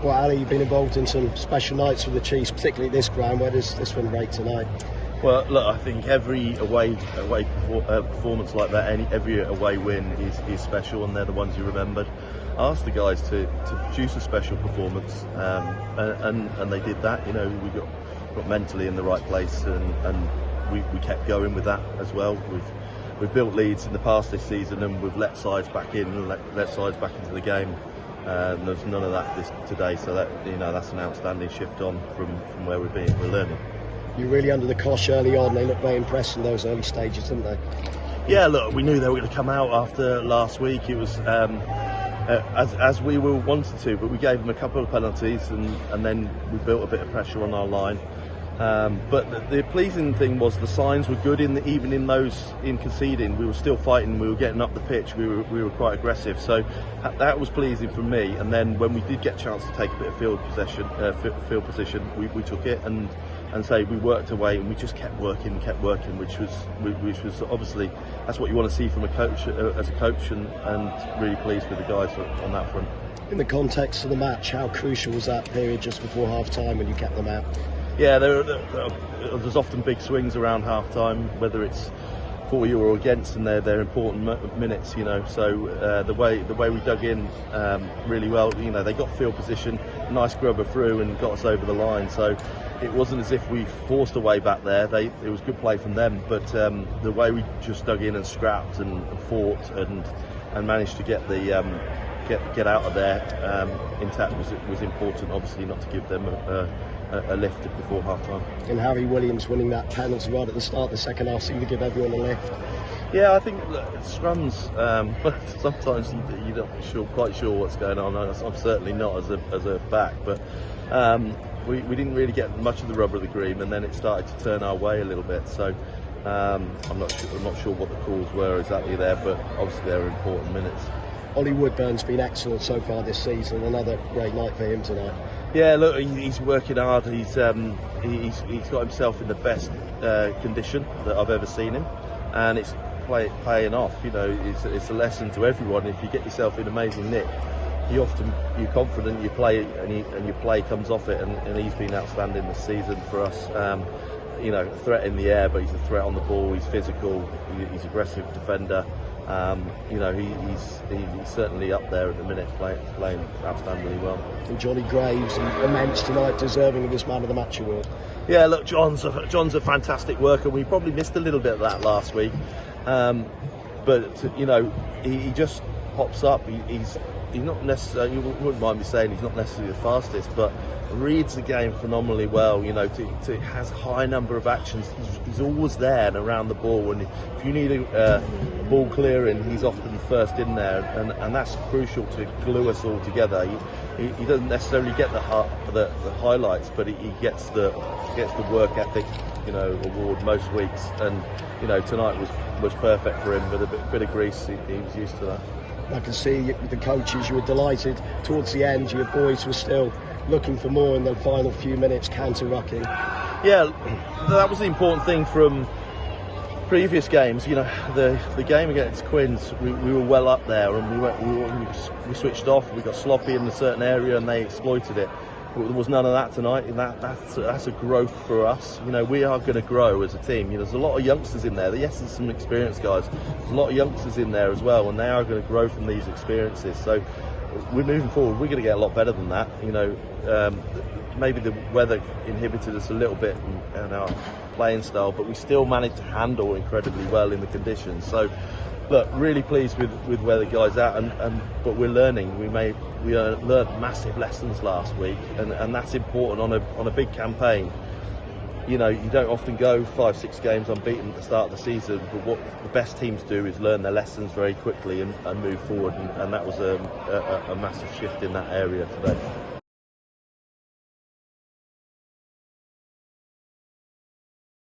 Well, Ali, you've been involved in some special nights with the Chiefs, particularly at this ground. Where does this one rate tonight? Well, look, I think every away performance like that, every away win is special, and they're the ones you remembered. I asked the guys to produce a special performance, and they did that. You know, we got mentally in the right place, and we kept going with that as well. We've built leads in the past this season, and we've let sides back in and let sides back into the game. There's none of that today, so that's an outstanding shift on from where we've been. We're learning. You're really under the cosh early on. They looked very impressed in those early stages, didn't they? Yeah, look, we knew they were going to come out after last week. It was as we were wanted to, but we gave them a couple of penalties, and then we built a bit of pressure on our line. But the pleasing thing was the signs were good even in conceding. We were still fighting. We were getting up the pitch. We were quite aggressive. So that was pleasing for me. And then when we did get a chance to take a bit of field position, we took it and say we worked away, and we just kept working, which was obviously that's what you want to see from a coach as a coach, and really pleased with the guys on that front. In the context of the match, how crucial was that period just before half time when you kept them out? Yeah, there's often big swings around half time, whether it's for you or against, and they're important minutes, you know. So the way we dug in really well, you know, they got field position, nice grubber through, and got us over the line. So it wasn't as if we forced a way back there. It was good play from them, but the way we just dug in and scrapped and fought and managed to get the get out of there intact was important. Obviously, not to give them a lift before half time. And Harry Williams winning that penalty right at the start of the second half seemed to give everyone a lift. Yeah, I think scrums sometimes you're not quite sure what's going on. I'm certainly not as a back, but we didn't really get much of the rubber of the green, and then it started to turn our way a little bit. So I'm not sure what the calls were exactly there, but obviously they were important minutes. Ollie Woodburn's been excellent so far this season. Another great night for him tonight. Yeah, look, he's working hard. He's got himself in the best condition that I've ever seen him, and it's paying off. You know, it's a lesson to everyone. If you get yourself in amazing nick, you're confident. You play, and your play comes off it. And he's been outstanding this season for us. You know, a threat in the air, but he's a threat on the ball. He's physical. He's an aggressive defender. You know, he's certainly up there at the minute, playing outstandingly well. And Johnny Graves, immense tonight, deserving of this Man of the Match award. Yeah, look, John's a fantastic worker. We probably missed a little bit of that last week, but you know, he just pops up. He's not necessarily. You wouldn't mind me saying he's not necessarily the fastest, but reads the game phenomenally well. You know, has a high number of actions. He's always there and around the ball, and if you need a ball clearing, he's often first in there, and that's crucial to glue us all together. He doesn't necessarily get the highlights, but he gets the work ethic, you know, award most weeks, and you know, tonight was perfect for him with a bit of grease. He was used to that. I can see with the coaches, you were delighted towards the end. Your boys were still looking for more in the final few minutes, counter-rucking. Yeah, that was the important thing from previous games. You know, the game against Quins, we were well up there, and we switched off. We got sloppy in a certain area, and they exploited it. But there was none of that tonight, and that's a growth for us. You know, we are going to grow as a team. You know, there's a lot of youngsters in there. Yes, there's some experienced guys. There's a lot of youngsters in there as well, and they are going to grow from these experiences. So we're moving forward. We're going to get a lot better than that. You know, maybe the weather inhibited us a little bit in our playing style, but we still managed to handle incredibly well in the conditions. So, look, really pleased with where the guys at, but we're learning. We learned massive lessons last week, and that's important on a big campaign. You know, you don't often go 5-6 games unbeaten at the start of the season, but what the best teams do is learn their lessons very quickly and move forward, and that was a massive shift in that area today.